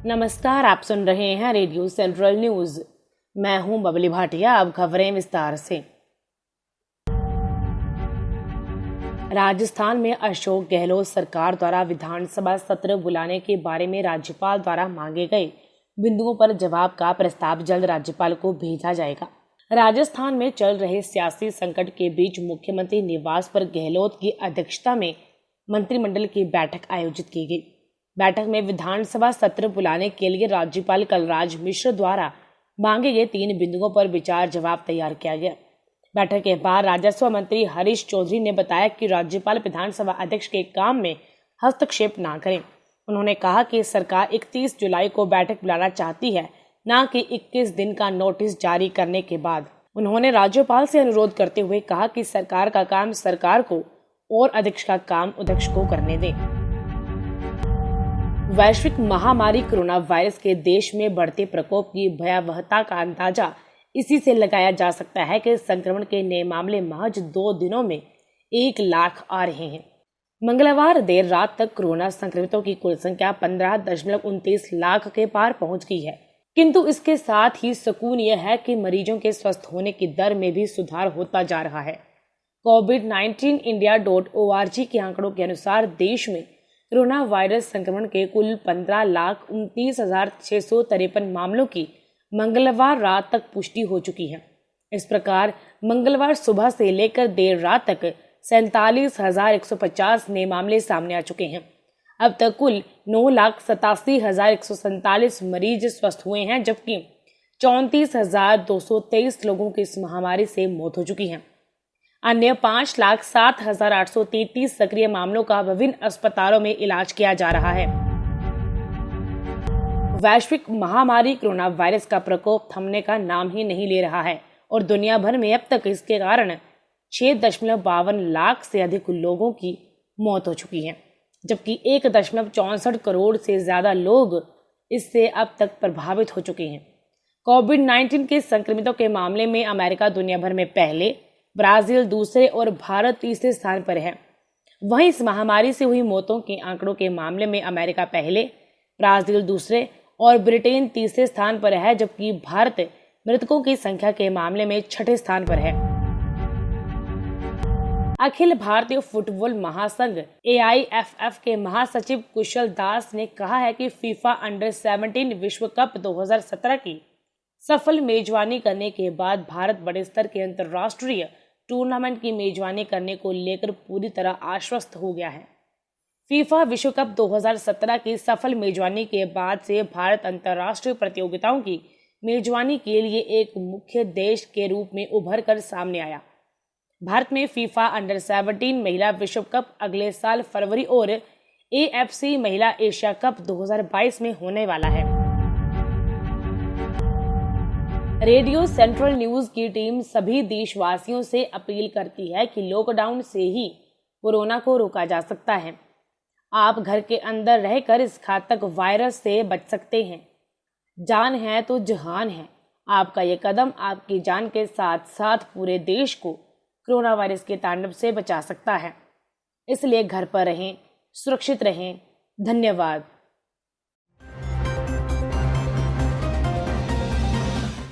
नमस्कार, आप सुन रहे हैं रेडियो सेंट्रल न्यूज। मैं हूं बबली भाटिया। अब खबरें विस्तार से। राजस्थान में अशोक गहलोत सरकार द्वारा विधानसभा सत्र बुलाने के बारे में राज्यपाल द्वारा मांगे गए बिंदुओं पर जवाब का प्रस्ताव जल्द राज्यपाल को भेजा जाएगा। राजस्थान में चल रहे सियासी संकट के बीच मुख्यमंत्री निवास पर गहलोत की अध्यक्षता में मंत्रिमंडल की बैठक आयोजित की गई। बैठक में विधानसभा सत्र बुलाने के लिए राज्यपाल कलराज मिश्र द्वारा मांगे गए 3 बिंदुओं पर विचार जवाब तैयार किया गया। बैठक के बाद राजस्व मंत्री हरीश चौधरी ने बताया कि राज्यपाल विधानसभा अध्यक्ष के काम में हस्तक्षेप न करें। उन्होंने कहा कि सरकार 31 जुलाई को बैठक बुलाना चाहती है, न कि 21 दिन का नोटिस जारी करने के बाद। उन्होंने राज्यपाल से अनुरोध करते हुए कहा कि सरकार का काम सरकार को और अध्यक्ष का काम अध्यक्ष को करने दें। वैश्विक महामारी कोरोना वायरस के देश में बढ़ते प्रकोप की भयावहता का अंदाजा इसी से लगाया जा सकता है कि संक्रमण के नए मामले महज 2 दिनों में 1 लाख आ रहे हैं। मंगलवार देर रात तक कोरोना संक्रमितों की कुल संख्या 15.29 लाख के पार पहुंच गई है। किंतु इसके साथ ही सुकून यह है कि मरीजों के स्वस्थ होने की दर में भी सुधार होता जा रहा है। COVID-19India.org के आंकड़ों के अनुसार देश में कोरोना वायरस संक्रमण के कुल 15,29,653 मामलों की मंगलवार रात तक पुष्टि हो चुकी है। इस प्रकार मंगलवार सुबह से लेकर देर रात तक 47,150 नए मामले सामने आ चुके हैं। अब तक कुल 9,87,147 मरीज स्वस्थ हुए हैं, जबकि 34,223 लोगों की इस महामारी से मौत हो चुकी है। अन्य 5,07,833 सक्रिय मामलों का विभिन्न अस्पतालों में इलाज किया जा रहा है। वैश्विक महामारी कोरोना वायरस का प्रकोप थमने का नाम ही नहीं ले रहा है और दुनिया भर में अब तक इसके कारण 6.52 लाख से अधिक लोगों की मौत हो चुकी है, जबकि 1.64 करोड़ से ज्यादा लोग इससे अब तक प्रभावित हो चुके हैं। कोविड-19 के संक्रमितों के मामले में अमेरिका दुनिया भर में पहले, ब्राजील दूसरे और भारत तीसरे स्थान पर है। वहीं इस महामारी से हुई मौतों के आंकड़ों के मामले में अमेरिका पहले, ब्राजील दूसरे और ब्रिटेन तीसरे स्थान पर है, जबकि भारत मृतकों की संख्या के मामले में 6ठे स्थान पर है। अखिल भारतीय फुटबॉल महासंघ AIFF के महासचिव कुशल दास ने कहा है कि फीफा अंडर-17 विश्व कप 2017 की सफल मेजबानी करने के बाद भारत बड़े स्तर के अंतर्राष्ट्रीय टूर्नामेंट की मेजबानी करने को लेकर पूरी तरह आश्वस्त हो गया है। फीफा विश्व कप 2017 की सफल मेजबानी के बाद से भारत अंतर्राष्ट्रीय प्रतियोगिताओं की मेजबानी के लिए एक मुख्य देश के रूप में उभर कर सामने आया। भारत में फीफा अंडर-17 महिला विश्व कप अगले साल फरवरी और AFC महिला एशिया कप 2022 में होने वाला है। रेडियो सेंट्रल न्यूज की टीम सभी देशवासियों से अपील करती है कि लॉकडाउन से ही कोरोना को रोका जा सकता है। आप घर के अंदर रहकर इस घातक वायरस से बच सकते हैं। जान है तो जहान है। आपका ये कदम आपकी जान के साथ साथ पूरे देश को कोरोना वायरस के तांडव से बचा सकता है। इसलिए घर पर रहें, सुरक्षित रहें। धन्यवाद।